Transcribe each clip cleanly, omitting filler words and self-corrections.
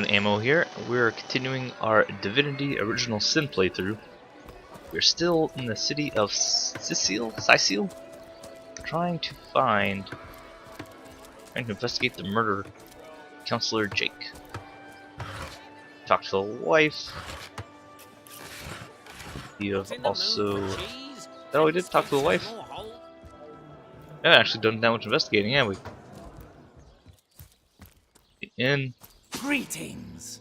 UnlimitedAmmo here. We're continuing our Divinity Original Sin playthrough. We're still in the city of Sicile, trying to investigate the murder of Counselor Jake. Talk to the wife. You have also... Oh, we did talk to the wife. We haven't actually done that much investigating, have we? In. Greetings.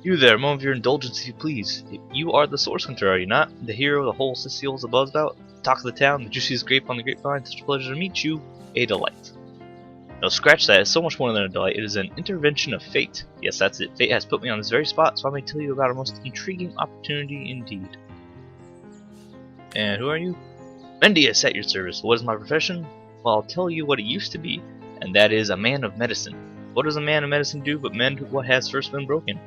You there, a moment of your indulgence if you please. You are the source hunter, are you not? The hero the whole Sicile's abuzz about? Talk of the town, the juiciest grape on the grapevine, such a pleasure to meet you. A delight. No, scratch that, it's so much more than a delight, it is an intervention of fate. Yes, that's it, fate has put me on this very spot, so I may tell you about a most intriguing opportunity indeed. And who are you? Mendius at your service. What is my profession? Well, I'll tell you what it used to be, and that is a man of medicine. What does a man of medicine do but mend what has first been broken?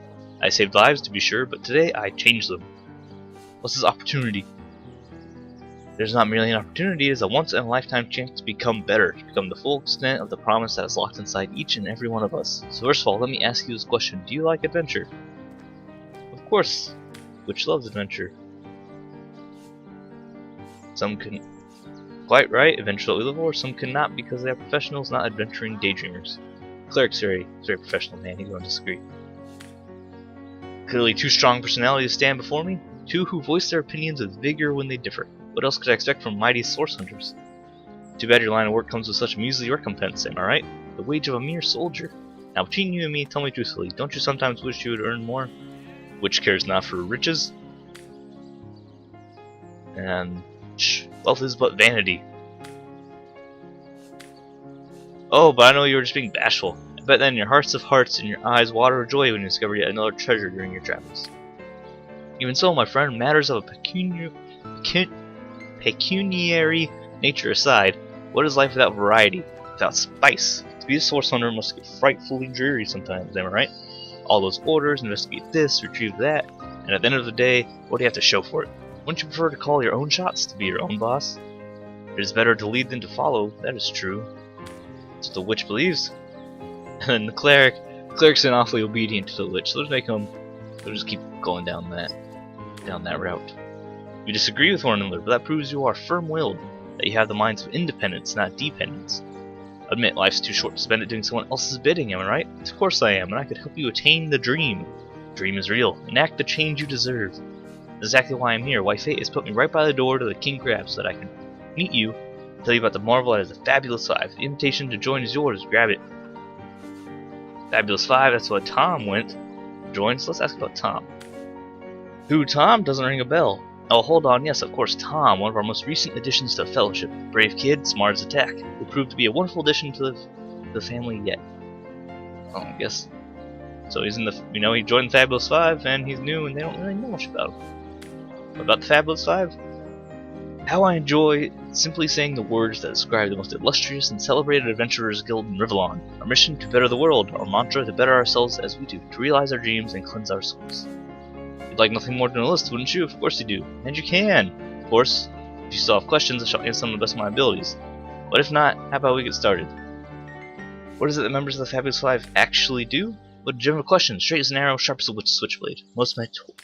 I saved lives, to be sure, but today I changed them. What's this opportunity? There's not merely an opportunity, it is a once-in-a-lifetime chance to become better, to become the full extent of the promise that is locked inside each and every one of us. So first of all, let me ask you this question. Do you like adventure? Of course. Which loves adventure? Some can... Quite right, adventure what we live for. Some cannot because they are professionals, not adventuring daydreamers. Cleric's very professional man, he won't disagree. Clearly two strong personalities stand before me. Two who voice their opinions with vigor when they differ. What else could I expect from mighty source hunters? Too bad your line of work comes with such a measly recompense, am I right? The wage of a mere soldier. Now between you and me, tell me truthfully, don't you sometimes wish you would earn more? Which cares not for riches? And wealth is but vanity. Oh, but I know you were just being bashful. I bet then your hearts of hearts and your eyes water with joy when you discover yet another treasure during your travels. Even so, my friend, matters of a pecuniary nature aside, what is life without variety, without spice? To be a source hunter must get frightfully dreary sometimes, am I right? All those orders, investigate this, retrieve that, and at the end of the day, what do you have to show for it? Wouldn't you prefer to call your own shots, to be your own boss? It is better to lead than to follow, that is true. That's what the witch believes. And then the cleric's an awfully obedient to the witch, so we'll just keep going down that route. We disagree with one another, but that proves you are firm-willed, that you have the minds of independence, not dependence. Admit life's too short to spend it doing someone else's bidding, am I right? Of course I am, and I could help you attain the dream. The dream is real. Enact the change you deserve. That's exactly why I'm here, why fate has put me right by the door to the King Crab so that I can meet you and tell you about the marvel that is the Fabulous Five. The invitation to join is yours, grab it. Fabulous Five, that's what Tom went. Join, so let's ask about Tom. Who, Tom? Doesn't ring a bell. Oh, hold on, yes, of course, Tom, one of our most recent additions to the Fellowship. Brave kid, smart as a tack. Will prove to be a wonderful addition to the family yet. Oh, I guess. So he's in the, he joined the Fabulous Five, and he's new, and they don't really know much about him. What about the Fabulous Five? How I enjoy simply saying the words that describe the most illustrious and celebrated adventurers guild in Rivellon. Our mission, to better the world. Our mantra, to better ourselves as we do. To realize our dreams and cleanse our souls. You'd like nothing more than a list, wouldn't you? Of course you do. And you can. Of course. If you still have questions, I shall answer them to the best of my abilities. But if not, how about we get started? What is it that members of the Fabulous Five actually do? What a general question. Straight as an arrow, sharp as a witch's switchblade. Most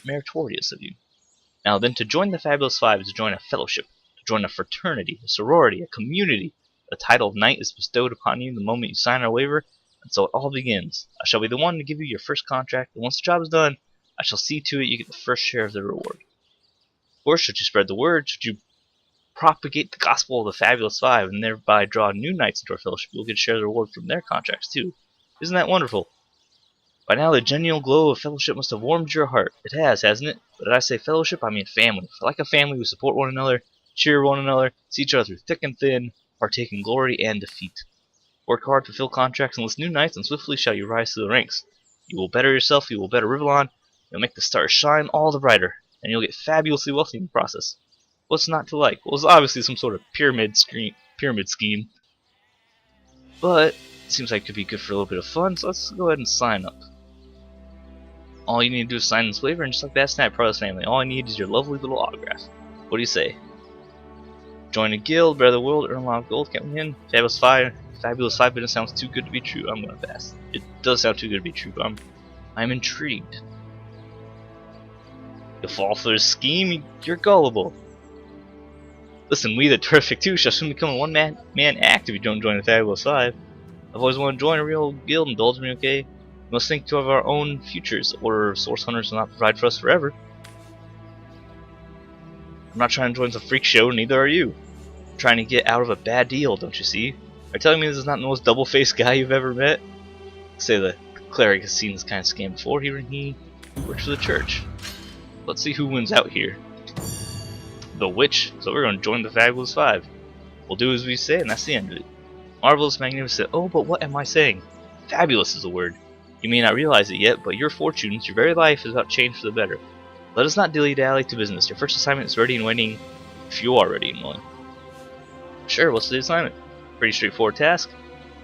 meritorious of you. Now then, to join the Fabulous Five is to join a fellowship. To join a fraternity, a sorority, a community. The title of knight is bestowed upon you the moment you sign our waiver, and so it all begins. I shall be the one to give you your first contract, and once the job is done, I shall see to it you get the first share of the reward. Of course, should you spread the word, should you propagate the gospel of the Fabulous Five, and thereby draw new knights into our fellowship, you'll get a share of the reward from their contracts too. Isn't that wonderful? By now the genuine glow of fellowship must have warmed your heart. It has, hasn't it? But did I say fellowship? I mean family. For like a family, we support one another, cheer one another, see each other through thick and thin, partake in glory and defeat. Work hard, fulfill contracts, enlist new knights, and swiftly shall you rise through the ranks. You will better yourself, you will better Rivellon, you'll make the stars shine all the brighter, and you'll get fabulously wealthy in the process. What's not to like? Well, it's obviously some sort of pyramid scheme. But it seems like it could be good for a little bit of fun, so let's go ahead and sign up. All you need to do is sign this waiver, and just like that, snap part of this family. All I need is your lovely little autograph. What do you say? Join a guild, better the world, earn a lot of gold, can't we win? Fabulous Five business sounds too good to be true. I'm gonna pass. It does sound too good to be true, but I'm intrigued. You'll fall for this scheme? You're gullible. Listen, we the Terrific Two shall soon become a one-man act if you don't join the Fabulous Five. I've always wanted to join a real guild, indulge me, okay? We must think of our own futures. Order of Source Hunters will not provide for us forever. I'm not trying to join some freak show, neither are you. I'm trying to get out of a bad deal, don't you see? Are you telling me this is not the most double-faced guy you've ever met? Say the cleric has seen this kind of scam before. He works for the church. Let's see who wins out here. The witch. So we're going to join the Fabulous Five. We'll do as we say, and that's the end of it. Marvelous, magnificent. Oh, but what am I saying? Fabulous is the word. You may not realize it yet, but your fortunes, your very life, is about to change for the better. Let us not dilly-dally to business. Your first assignment is ready and waiting, if you are ready and willing. Sure, what's the assignment? Pretty straightforward task.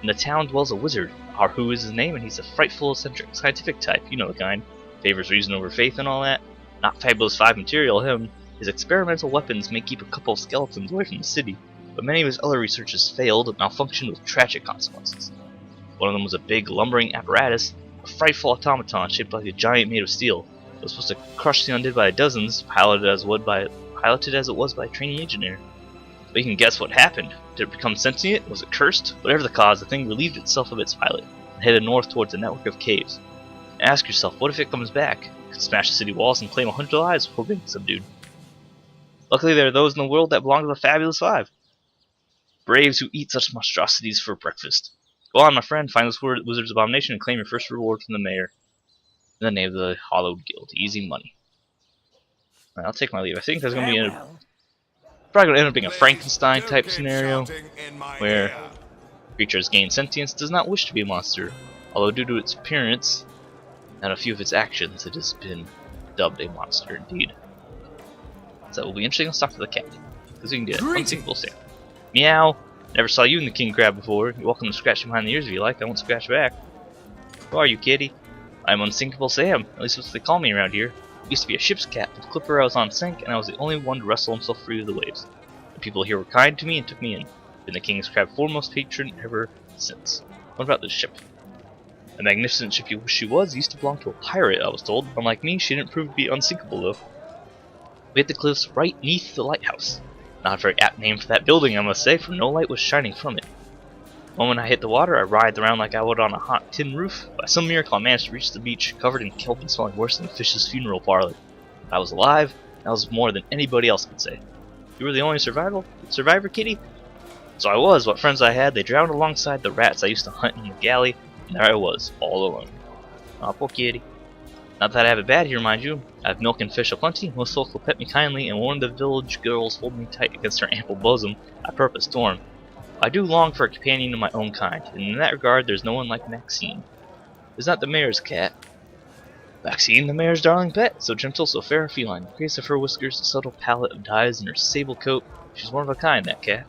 In the town dwells a wizard. Who is his name, and he's a frightful, eccentric, scientific type. You know the kind. Favors reason over faith and all that. Not Fabulous 5 material, him. His experimental weapons may keep a couple of skeletons away from the city, but many of his other researches failed and malfunctioned with tragic consequences. One of them was a big, lumbering apparatus, a frightful automaton shaped like a giant made of steel. It was supposed to crush the undead by dozens, piloted as it was by a trainee engineer. But you can guess what happened. Did it become sentient? Was it cursed? Whatever the cause, the thing relieved itself of its pilot and headed north towards a network of caves. And ask yourself, what if it comes back? It could smash the city walls and claim 100 lives before being subdued. Luckily, there are those in the world that belong to the Fabulous Five. Braves who eat such monstrosities for breakfast. Go on, my friend, find this wizard's abomination and claim your first reward from the mayor. In the name of the Hollowed Guild. Easy money. Right, I'll take my leave. I think there's going to be probably going to end up being a Frankenstein type scenario where creatures gain sentience, does not wish to be a monster, although due to its appearance and a few of its actions, it has been dubbed a monster indeed. So it will be interesting. Let's talk to the cat, because we can get unsinkable Sam. Meow! Never saw you in the king crab before. You're welcome to scratch behind the ears if you like. I won't scratch back. Who are you, kitty? I'm Unsinkable Sam. At least that's what they call me around here. I used to be a ship's captain. The clipper I was on sank, and I was the only one to wrestle himself free of the waves. The people here were kind to me and took me in. Been the king's crab foremost patron ever since. What about this ship? A magnificent ship you wish she was used to belong to a pirate, I was told. Unlike me, she didn't prove to be unsinkable, though. We hit the cliffs right beneath the lighthouse. Not a very apt name for that building, I must say, for no light was shining from it. The moment I hit the water, I writhed around like I would on a hot tin roof. By some miracle, I managed to reach the beach, covered in kelp and smelling worse than a fish's funeral parlor. I was alive, and that was more than anybody else could say. You were the only survivor, kitty? So I was. What friends I had, they drowned alongside the rats I used to hunt in the galley, and there I was, all alone. Aw, poor kitty. Not that I have it bad here, mind you. I have milk and fish aplenty, most folks will pet me kindly, and one of the village girls hold me tight against her ample bosom, I purpose storm. I do long for a companion of my own kind, and in that regard there's no one like Maxine. Is not the mayor's cat. Maxine, the mayor's darling pet, so gentle, so fair a feline. The grace of her whiskers, the subtle palette of dyes in her sable coat. She's one of a kind, that cat.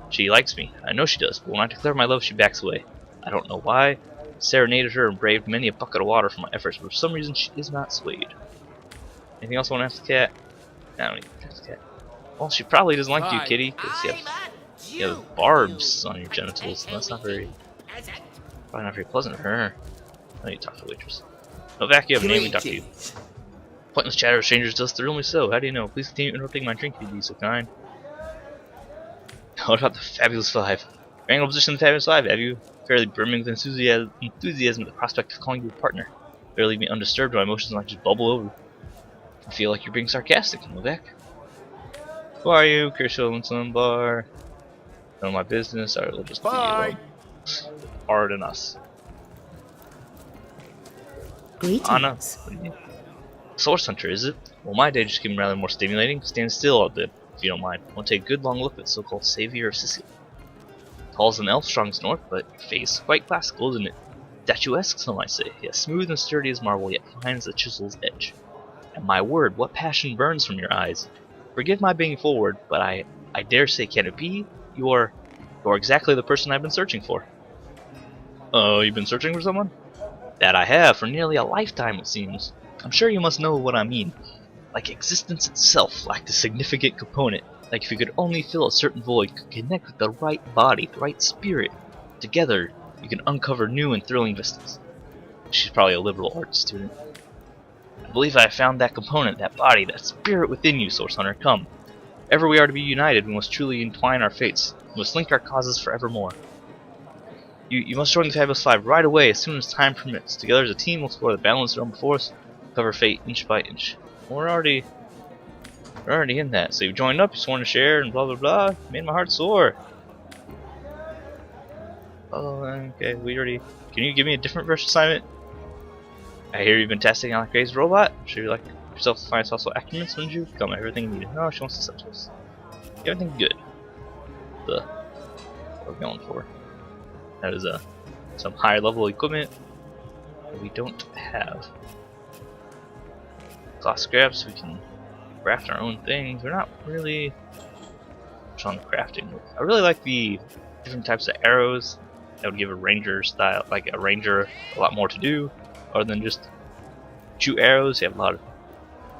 She likes me, I know she does, but when I declare my love she backs away. I don't know why. Serenaded her and braved many a bucket of water for my efforts, but for some reason she is not swayed. Anything else I want to ask the cat? No, I don't need to ask the cat. Well, she probably doesn't like you, kitty, because you have barbs on your genitals, and that's not very, probably not very pleasant for her. I need to talk to the waitress. No, Vac, you have a name, we talk to you. Pointless chatter of strangers does thrill me so. How do you know? Please continue interrupting my drink if you'd be so kind. What about the Fabulous Five? Rangle position in the Fabulous Five, have you? Fairly brimming with enthusiasm at the prospect of calling you a partner. Better leave me undisturbed, my emotions might just bubble over. I feel like you're being sarcastic, Novak. Who are you? Kershaw and some bar. None of my business. Alright, we'll just leave you alone. Pardon us. Anna. Source Hunter, is it? Well, my day just became rather more stimulating. Stand still a bit, if you don't mind. I want to take a good long look at the so-called savior of Sicily. Tall as an elf, strong as an orc, but your face quite classical, isn't it? Statuesque, some might say. Yes, smooth and sturdy as marble, yet fine as a chisel's edge. And my word, what passion burns from your eyes! Forgive my being forward, but I dare say, can it be? You're exactly the person I've been searching for. Oh, you've been searching for someone? That I have, for nearly a lifetime it seems. I'm sure you must know what I mean. Like existence itself lacked a significant component. Like if you could only fill a certain void, could connect with the right body, the right spirit. Together, you can uncover new and thrilling vistas. She's probably a liberal arts student. I believe I have found that component, that body, that spirit within you, Source Hunter. Come. Ever we are to be united, we must truly entwine our fates. We must link our causes forevermore. You must join the Fabulous Five right away, as soon as time permits. Together as a team, we'll explore the balance realm before us, cover fate inch by inch. We're already in that. So you've joined up, you sworn to share, and blah blah blah. Made my heart sore. Oh, okay. We already. Can you give me a different verse assignment? I hear you've been testing out a crazy robot. I'm sure you like yourself to find social acumen, wouldn't you? Got everything you needed. No, she wants to sell to us. Everything good. What we're going for. That is some higher level equipment that we don't have. Class scraps, we can craft our own things. We're not really much on the crafting. I really like the different types of arrows. That would give a ranger style, like a ranger, a lot more to do, other than just shoot arrows. You have a lot of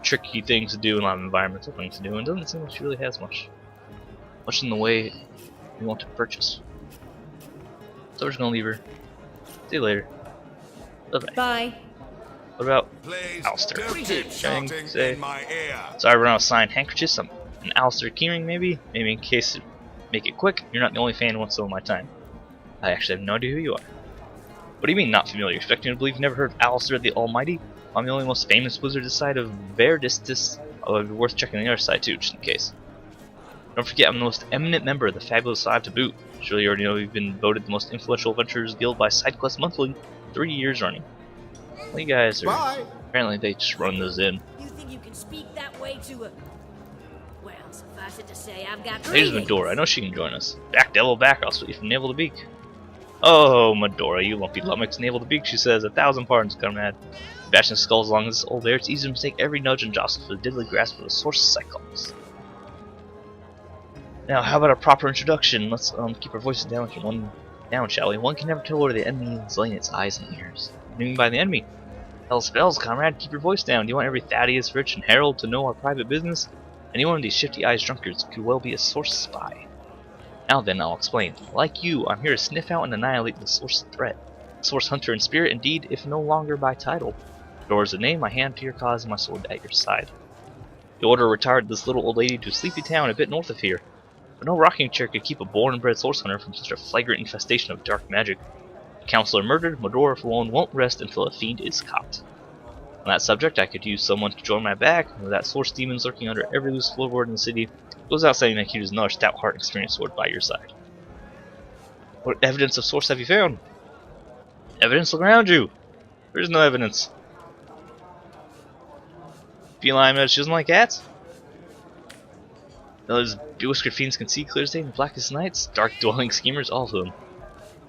tricky things to do, and a lot of environmental things to do, and it doesn't seem like she really has much in the way we want to purchase. So we're just gonna leave her. See you later. Bye-bye. Bye. What about Please Alistair? don't keep shouting Say. in my ear. Sorry, we're on a signed handkerchief. An Alistair keyring, maybe? Maybe in case to make it quick. You're not the only fan who wants some of my time. I actually have no idea who you are. What do you mean not familiar? You're expecting to believe you've never heard of Alistair the Almighty? I'm the only most famous wizard this side of Verdistis. Oh, it'd be worth checking the other side too, just in case. Don't forget, I'm the most eminent member of the Fabulous Five to boot. Surely you already know we've been voted the most influential adventurers guild by SideQuest Monthly 3 years running. Well, you guys are... Bye. Apparently they just run those in. You think you can speak that way to a... Well, suffice it to say, I've got There's greetings. Medora. I know she can join us. Back, devil, back. I'll split you from navel to beak. Oh, Medora, you lumpy lummox, navel to beak, she says. 1,000 pardons, comrade. Bashing skulls along this old air, it's easy to mistake every nudge and jostle for the diddly grasp of the source of Cyclops. Now, how about a proper introduction? Let's keep our voices down, shall we? One can never tell where the enemy is laying its eyes and ears. What do you mean by the enemy? Hell spells, comrade. Keep your voice down. Do you want every Thaddeus, Rich, and Harold to know our private business? Any one of these shifty-eyed drunkards could well be a source spy. Now then, I'll explain. Like you, I'm here to sniff out and annihilate the source threat. Source hunter in spirit, indeed, if no longer by title. Yours the name, my hand to your cause, and my sword at your side. The order retired this little old lady to a sleepy town a bit north of here. But no rocking chair could keep a born-and-bred source hunter from such a flagrant infestation of dark magic. The counselor murdered, Medora alone won't rest until a fiend is caught. On that subject, I could use someone to join my back, and with that source demons lurking under every loose floorboard in the city, it goes without saying that I could use another stout heart and experienced sword by your side. What evidence of source have you found? Evidence, look around you! There's no evidence. Feline she doesn't like cats? Those bewhiskered fiends can see clear as day in the blackest nights, dark dwelling schemers, all of them.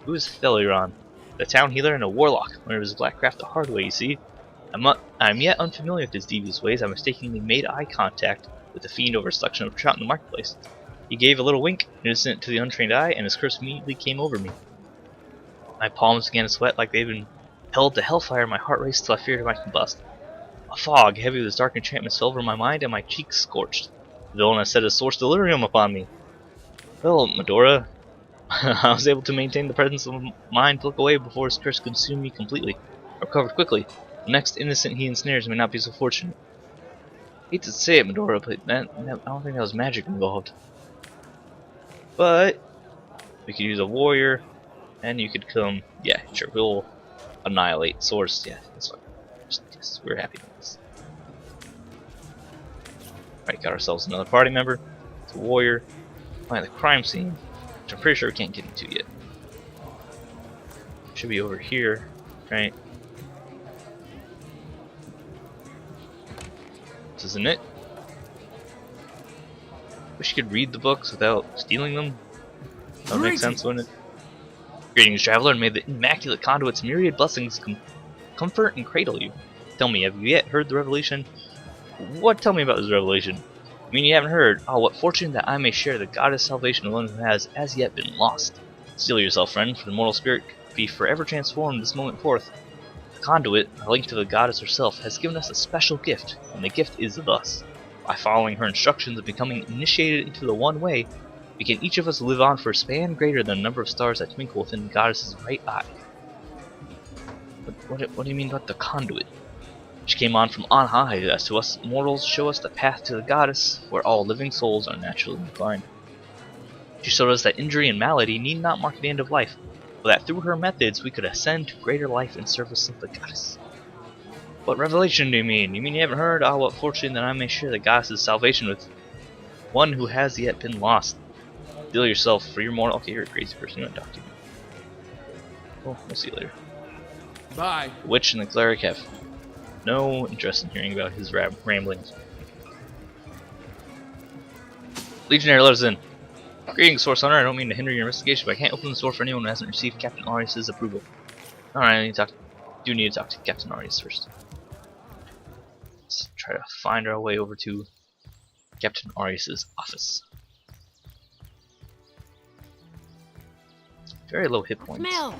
Who is Theliron? The town healer and a warlock, one of his black craft the hard way, you see. I'm yet unfamiliar with his devious ways. I mistakenly made eye contact with the fiend over a selection of trout in the marketplace. He gave a little wink, innocent to the untrained eye, and his curse immediately came over me. My palms began to sweat like they'd been held to hellfire, my heart raced till I feared I might combust. A fog, heavy with his dark enchantments, fell over my mind, and my cheeks scorched. The villain has set his source delirium upon me. Well, Medora, I was able to maintain the presence of mind to look away before his curse consumed me completely. I recovered quickly. The next innocent he ensnares may not be so fortunate. I hate to say it, Medora, but I don't think that was magic involved. But we could use a warrior, and you could come. Yeah, sure, we'll annihilate source. Yeah, that's fine. Yes, we're happy with this. Alright, got ourselves another party member. It's a warrior. Find the crime scene, which I'm pretty sure we can't get into yet. Should be over here, right? This isn't it. Wish you could read the books without stealing them. That would make sense, wouldn't it? Greetings, traveler, and may the immaculate conduit's myriad blessings comfort and cradle you. Tell me, have you yet heard the revelation? What? Tell me about this revelation. I mean, you haven't heard. Oh, what fortune that I may share the goddess salvation of one who has as yet been lost. Steel yourself, friend, for the mortal spirit could be forever transformed this moment forth. The conduit, a link to the goddess herself, has given us a special gift, and the gift is thus. By following her instructions and becoming initiated into the one way, we can each of us live on for a span greater than the number of stars that twinkle within the goddess's right eye. What do you mean about the conduit? She came on from on high, as to us mortals show us the path to the goddess, where all living souls are naturally inclined. She showed us that injury and malady need not mark the end of life, but that through her methods we could ascend to greater life in service of the goddess. What revelation do you mean? You mean you haven't heard? Ah, what fortune that I may share the goddess's salvation with one who has yet been lost. Feel yourself, for your mortal. Okay, you're a crazy person. You want to talk to me. Oh, we'll see you later. Bye. The witch and the cleric have no interest in hearing about his ramblings. Legionnaire, let us in. Greetings, Source Hunter. I don't mean to hinder your investigation, but I can't open the door for anyone who hasn't received Captain Arias' approval. Alright, I need to talk to Captain Arias first. Let's try to find our way over to Captain Arias' office. Very low hit points. Smell.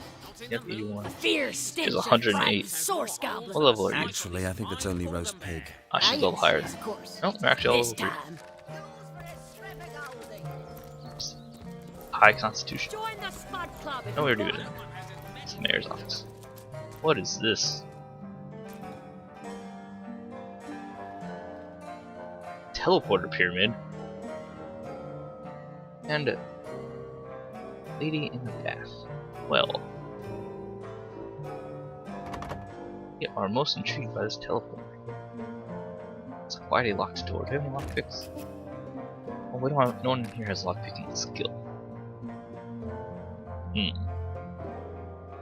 Yep, 81. Fierce stench. She's 108. Source goblin. What level are you? Actually, I think that's only roast pig. Ah, she's a level higher. Of course. No, we're actually all This level 3. time. High constitution. Join the Spud Club. No, we already did it. It's the mayor's office. What is this? Teleporter pyramid. And a lady in the bath. Well, we are most intrigued by this teleporter. It's quite a locked door. Do you have any lockpicks? Well, we don't have, no one here has lockpicking skill.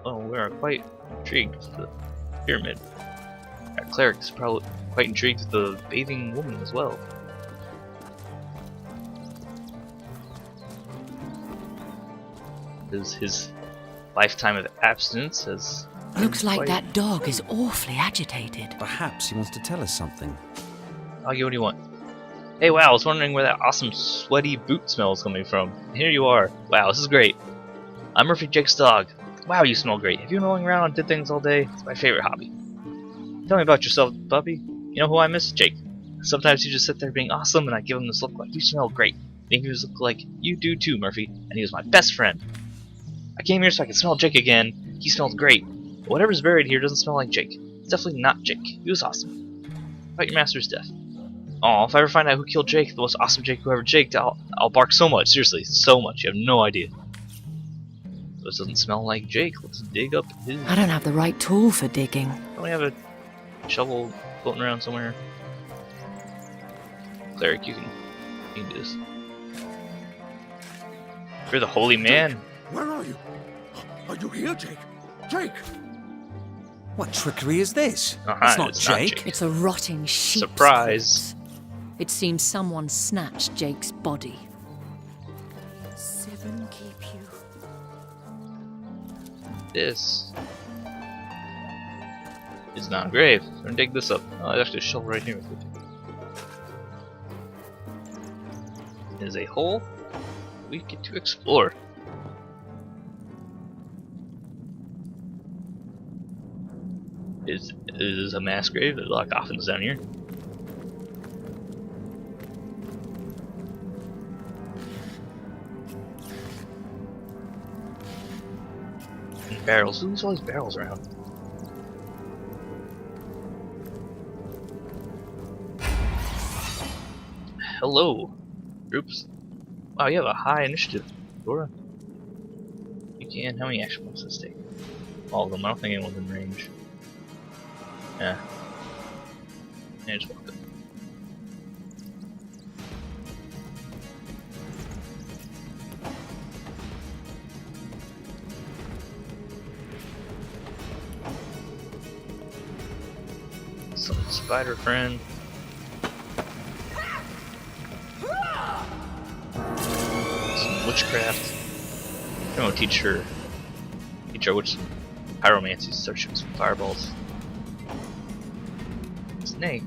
Well, we are quite intrigued with the pyramid. Our cleric is probably quite intrigued with the bathing woman as well. His lifetime of abstinence has... Looks like that dog is awfully agitated. Perhaps he wants to tell us something. Augie, what do you want? Hey, wow, I was wondering where that awesome sweaty boot smell is coming from. And here you are. Wow, this is great. I'm Murphy Jake's dog. Wow, you smell great. Have you been rolling around and did things all day? It's my favorite hobby. Tell me about yourself, puppy. You know who I miss? Jake. Sometimes you just sit there being awesome and I give him this look like, you smell great. Then he was look like, you do too, Murphy. And he was my best friend. I came here so I could smell Jake again. He smelled great. But whatever's buried here doesn't smell like Jake. It's definitely not Jake. He was awesome. About your master's death. Aw, if I ever find out who killed Jake, the most awesome Jake who ever jaked, I'll bark so much. Seriously, so much. You have no idea. This doesn't smell like Jake. Let's dig up his... I don't have the right tool for digging. Don't we have a shovel floating around somewhere? Cleric, you can do this. You're the holy man. Where are you? Are you here, Jake? Jake! What trickery is this? Uh-huh, it's not it's not Jake. Jake. It's a rotting sheep's Surprise. corpse. It seems someone snatched Jake's body. 7 keep you. This is not a grave. I'm gonna dig this up. Oh, there's actually a shovel right here. It is a hole we get to explore. It is a mass grave. There's a lot of coffins down here. And barrels. Who's all these barrels around? Hello, groups. Wow, you have a high initiative, Dora. You can. How many action points does this take? All of them. I don't think anyone's in range. Yeah. Yeah, just walk up. Some spider friend. Some witchcraft. I'm gonna teach our witch some pyromancy, start shooting some fireballs. Snake?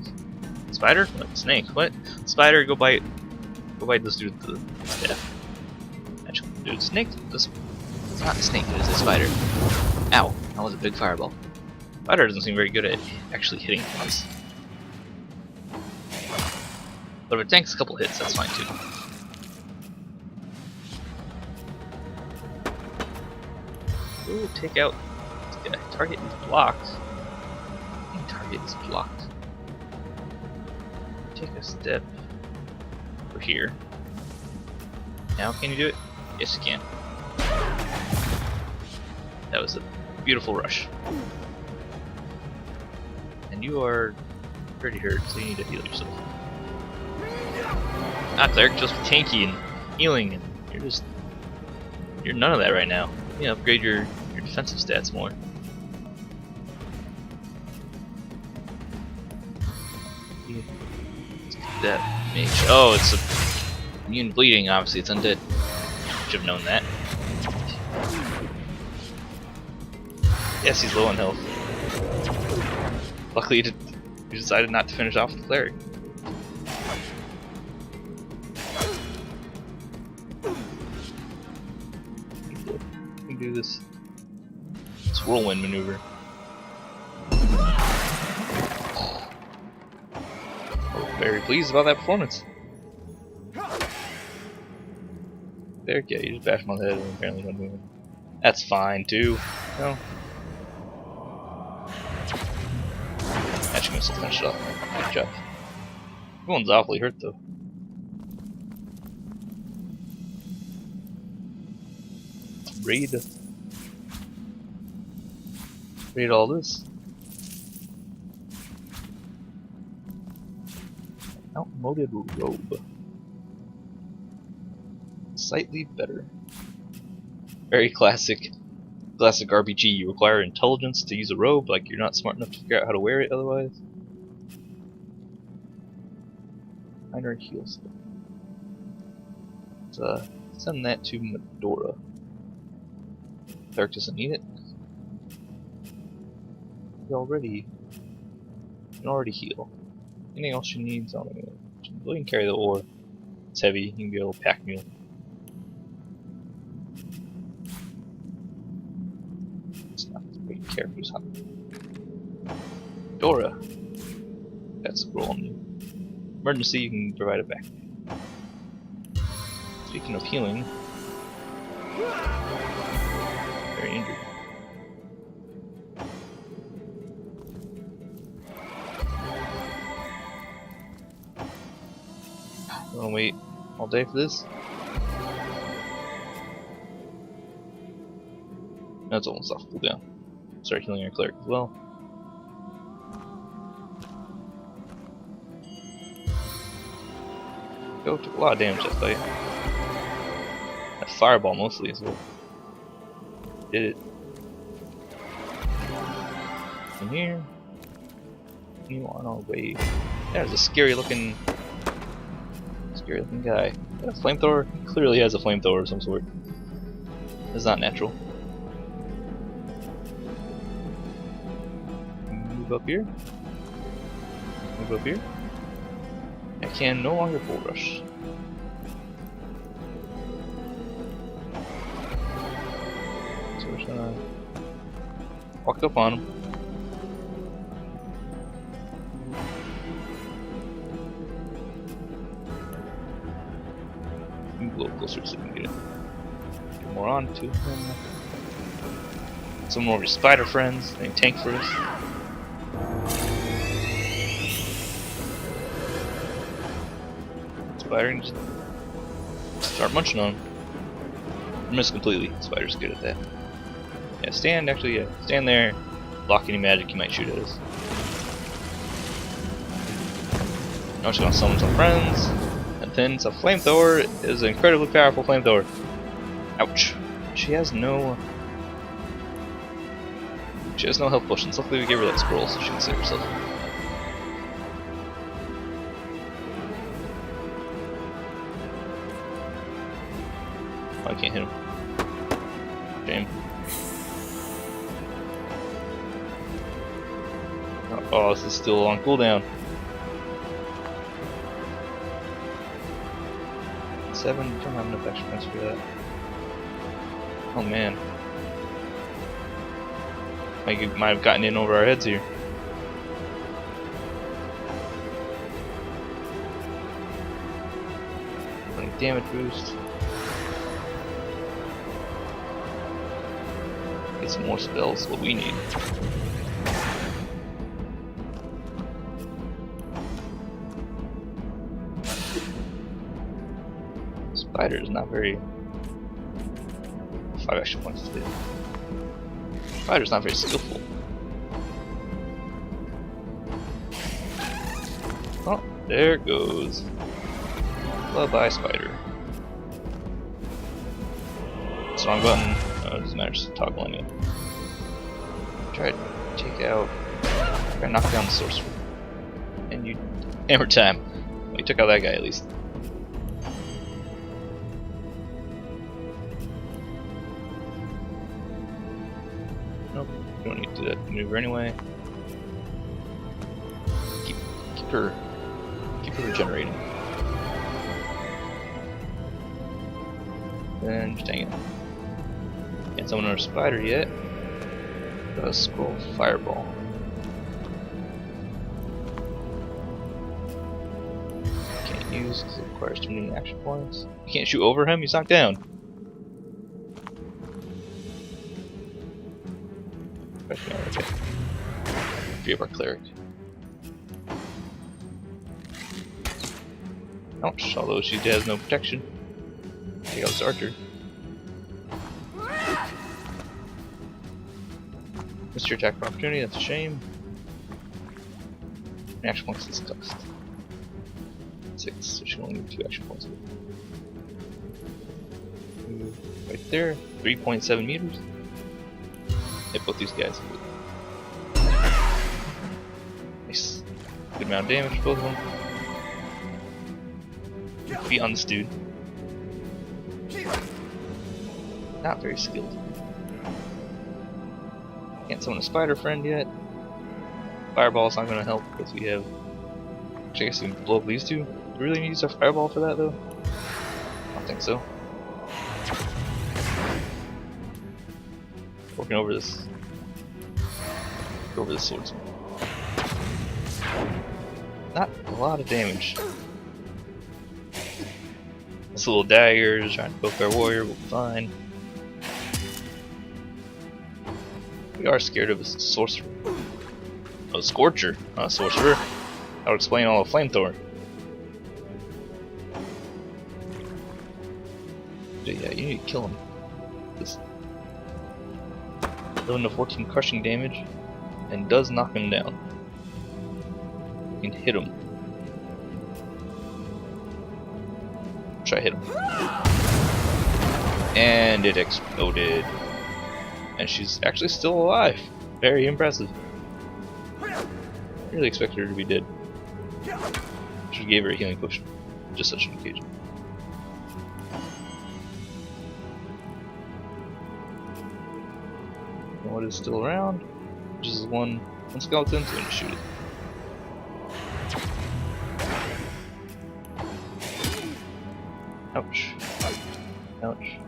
Spider? What? Snake? What? Spider, go bite this dude with the staff. Actually, dude, snake? This it's not a snake, it is a spider. Ow, that was a big fireball. Spider doesn't seem very good at actually hitting things. But if it tanks a couple hits, that's fine too. Ooh, take out this guy. Target is blocked. It's blocked. Take a step over here. Now can you do it? Yes, you can. That was a beautiful rush. And you are pretty hurt, so you need to heal yourself. Ah, Cleric, just tanky and healing, and you're none of that right now. You need to upgrade your defensive stats more. Let's get that mage. Oh, it's a immune bleeding. Obviously, it's undead. Should have known that. Yes, he's low on health. Luckily, you decided not to finish off the cleric. We can do this whirlwind maneuver. Oh, very pleased about that performance. There, yeah, you just bash him on the head and apparently don't do anything. That's fine too. No. Actually, gonna finish it off. Good job. Everyone's awfully hurt though. Raid all this. Outmoded robe. Slightly better. Very classic RPG. You require intelligence to use a robe, like you're not smart enough to figure out how to wear it otherwise. Minor heals. Let's send that to Medora. Cleric doesn't need it. You can already heal. Anything else she needs? I don't know. You can carry the ore. It's heavy. You can be a little pack mule. It's not great characters, huh? Dora. That's a roll on you. Emergency, you can provide it back. Speaking of healing, very injured. You wanna wait all day for this? That's almost off cooldown. Start healing your cleric as well. Go, took a lot of damage that fight. That fireball mostly is what did it. In here. You on our way. There's a scary looking guy. Got a flamethrower? He clearly has a flamethrower of some sort. It's not natural. Move up here. Move up here. I can no longer full rush. So we're just gonna walk up on him. A little closer so we can get more on to him. Some more of your spider friends. They can tank for us. Spider and just start munching on him. Miss completely. Spider's good at that. Yeah, stand there. Block any magic you might shoot at us. Now we're just gonna summon some friends. And then a flamethrower is an incredibly powerful flamethrower. Ouch. She has no health potions. Luckily we gave her that scroll so she can save herself. Oh, I can't hit him. Shame. Oh, this is still on cooldown. 7, don't have enough extra points for that. Oh man. Might have gotten in over our heads here. Damage boost. Get some more spells, what we need. Spider is not very... 5 extra points to hit. Spider's not very skillful. Oh, there it goes. Bye-bye, spider. It's the wrong button. Oh, it doesn't matter, just toggling it. Try to take out... Try to knock down the sorcerer. And you... Hammer time. Well, you took out that guy at least. Nope, you don't need to do that maneuver anyway. Keep her regenerating. And dang it. Can't summon another spider yet. Got a scroll fireball. Can't use because it requires too many action points. You can't shoot over him, he's knocked down. Okay. Free up our cleric. Ouch, although she has no protection. Take out this archer. Missed your attack for opportunity, that's a shame. And action points is cost. 6, so she only needs 2 action points. Right there, 3.7 meters. Hit both these guys. Nice. Good amount of damage for both of them. Feet on this dude. Not very skilled. Can't summon a spider friend yet. Fireball's not gonna help because we have... Actually, I guess we can blow up these two. Do we really need to use our fireball for that though? I don't think so. Working over this. Over this swordsman. Not a lot of damage. This little daggers trying to poke our warrior, we'll be fine. We are scared of a sorcerer. Oh, scorcher, not a sorcerer. That would explain all the flamethrower. But yeah, you need to kill him. This 11 to 14 crushing damage, and does knock him down. You can hit him. Try to hit him. And it exploded. And she's actually still alive. Very impressive. Really expected her to be dead. Should gave her a healing potion. Just such an occasion. And what is still around? Just one skeleton, so I'm gonna shoot it. Ouch. Ouch.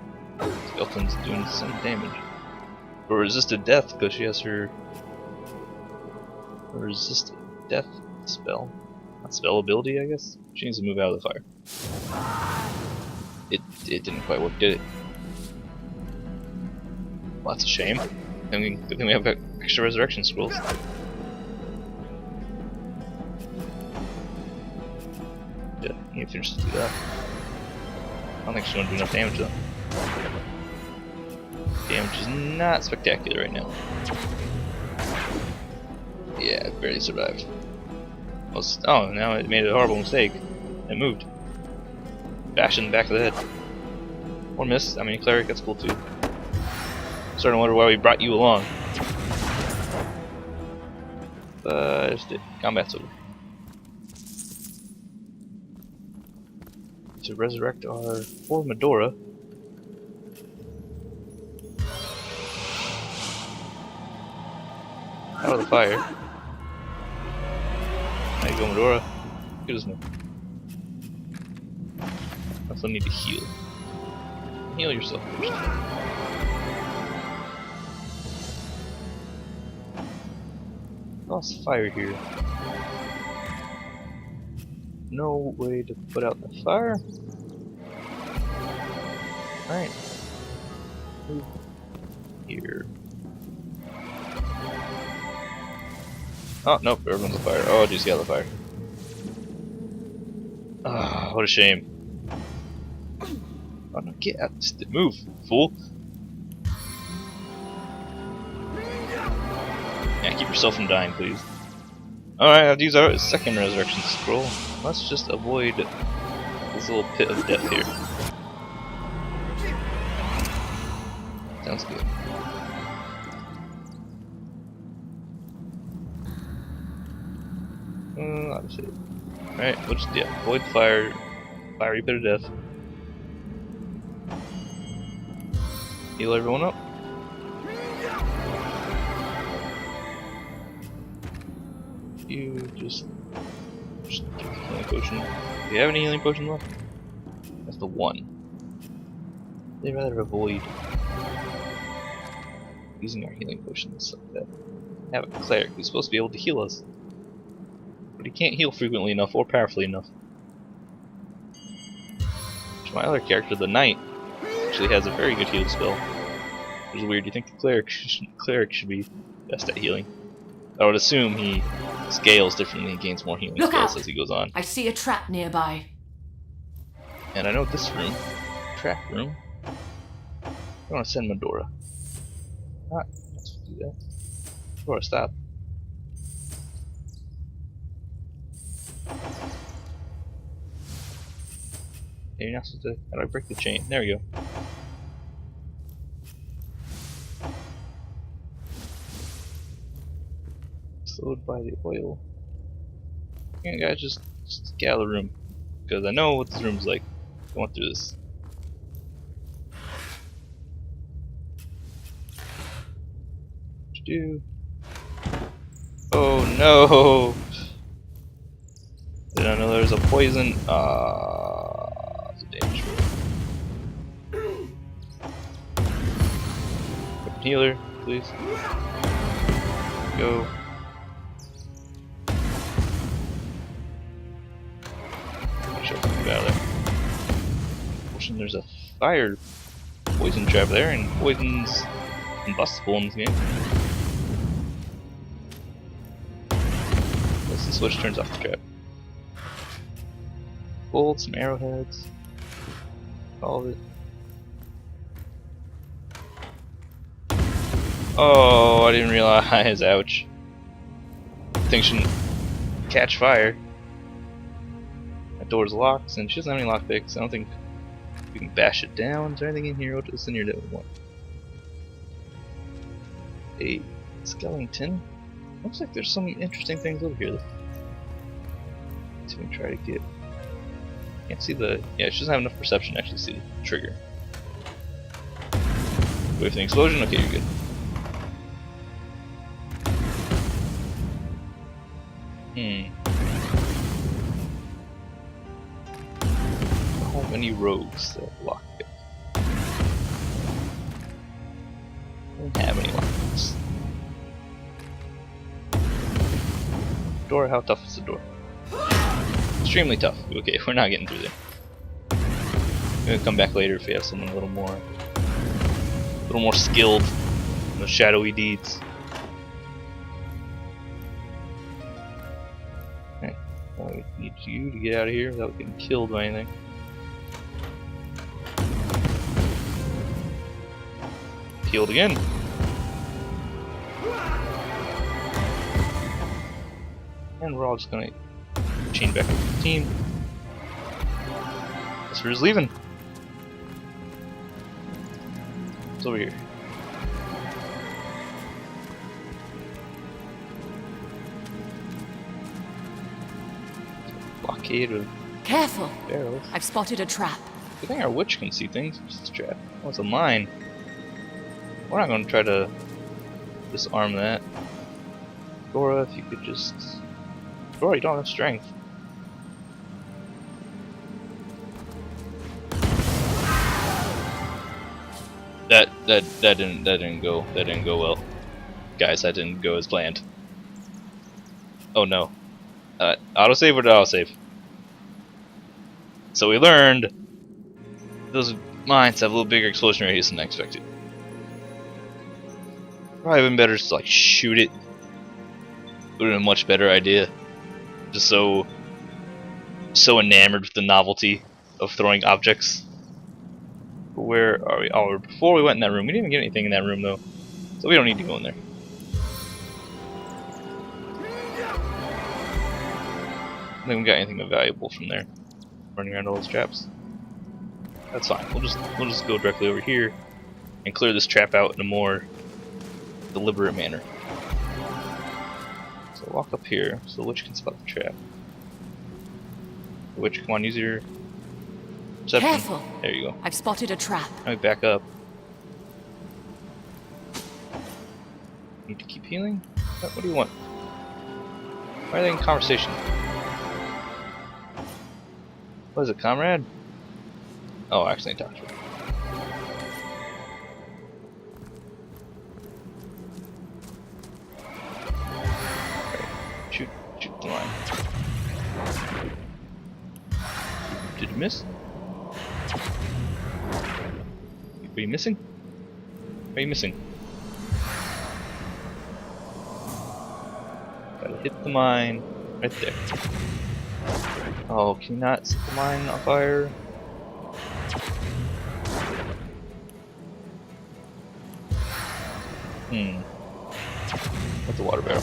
Skeleton's doing some damage. But resisted death because she has her resisted death spell. Not spell ability, I guess. She needs to move out of the fire. It didn't quite work, did it? Well, that's a shame. I mean, good thing we have extra resurrection scrolls. Yeah, you need to finish to do that. I don't think she's going to do enough damage though. Damage is not spectacular right now. Yeah, it barely survived. Oh, now it made a horrible mistake. It moved. Bash in the back of the head. Or miss. I mean, cleric, that's cool too. Starting to wonder why we brought you along. But just did. Combat's over. To resurrect our poor Medora. Out of the fire. There you go, Medora. Good as new. Also need to heal. Heal yourself first. Lost fire here. No way to put out the fire. Alright. Move here. Oh, nope, everyone's on fire. Oh, just got the fire. Ah, what a shame. Oh no, get out. Just move, fool. Yeah, keep yourself from dying, please. Alright, I have to use our second resurrection scroll. Let's just avoid this little pit of death here. Sounds good. Obviously. Alright, we'll just, yeah, avoid the fiery pit of death. Heal everyone up. You just take a healing potion. Do you have any healing potion left? That's the one. They'd rather avoid using our healing potions like that. Have a cleric who's supposed to be able to heal us, but he can't heal frequently enough or powerfully enough. Which my other character, the knight, actually has a very good heal spell. Which is weird. You think the cleric should be best at healing? I would assume he scales differently and gains more healing spells as he goes on. I see a trap nearby. And I know this room, trap room. I want to send Medora. Let's do that. Medora, stop. You're not supposed to. How do I break the chain? There we go. Slowed by the oil. Yeah, guys, just get out of the room, because I know what this room's like. Going through this. What you do? Oh no! Did I know there was a poison? It's a dangerous. Healer, please. Go. Out of there. Fortunately, there's a fire poison trap there, and poison's combustible in this game. Unless the switch turns off the trap. Gold, some arrowheads, all of it. Oh, I didn't realize. Ouch. Thing shouldn't catch fire. That door's locked, and she doesn't have any lockpicks. I don't think we can bash it down. Is there anything in here? What's in here that we want? A skeleton. Looks like there's some interesting things over here. Let's see if we can try to get. Can't see the. Yeah, she doesn't have enough perception to actually see the trigger. Wait for the explosion? Okay, you're good. How many rogues that lockpick? Don't have any lockpicks. Door, how tough is the door? Extremely tough. Okay, we're not getting through there. We're gonna come back later if we have someone a little more skilled in the shadowy deeds. Okay, well, we need you to get out of here without getting killed by anything. Healed again. And we're all just gonna chain back up to the team. Guess we're just leaving. It's over here. Blockade of Careful! barrels. I've spotted a trap. Good thing our witch can see things. It's a trap. Oh, it's a mine. We're not going to try to disarm that. Dora, if you could just... Dora, you don't have strength. That didn't go well. Guys, that didn't go as planned. Oh no. Autosave or did autosave? So we learned those mines have a little bigger explosion radius than I expected. Probably been better just to like shoot it. Would have been a much better idea. Just so enamored with the novelty of throwing objects. Where are we? Oh, before we went in that room. We didn't even get anything in that room though, so we don't need to go in there. I don't think we got anything valuable from there. Running around all those traps. That's fine. We'll just go directly over here and clear this trap out in a more deliberate manner. So walk up here so the witch can spot the trap. The witch, come on, use your perception. Careful. There you go. I've spotted a trap. Now we back up. Need to keep healing? What do you want? Why are they in conversation? What is it, comrade? Oh, I accidentally talked to her. Okay. Shoot the line. Did you miss? Are you missing? Are you missing? Gotta hit the mine right there. Oh, can you not set the mine on fire? What's the water barrel?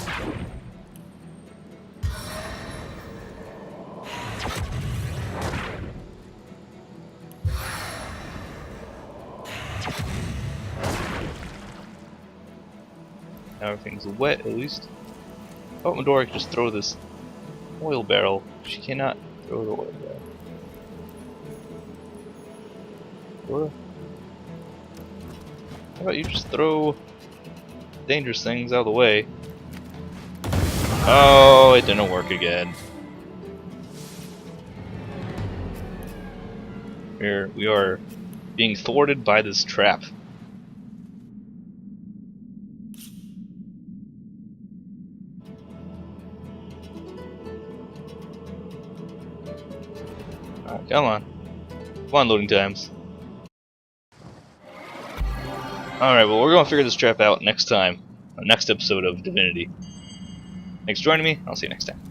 Now everything's wet at least. Oh, Medora can just throw this oil barrel. She cannot throw the oil barrel. Medora? How about you just throw dangerous things out of the way? Oh, it didn't work again. We are being thwarted by this trap. Alright, come on. Come on, loading times. Alright, well, we're going to figure this trap out next time. Next episode of Divinity. Thanks for joining me. I'll see you next time.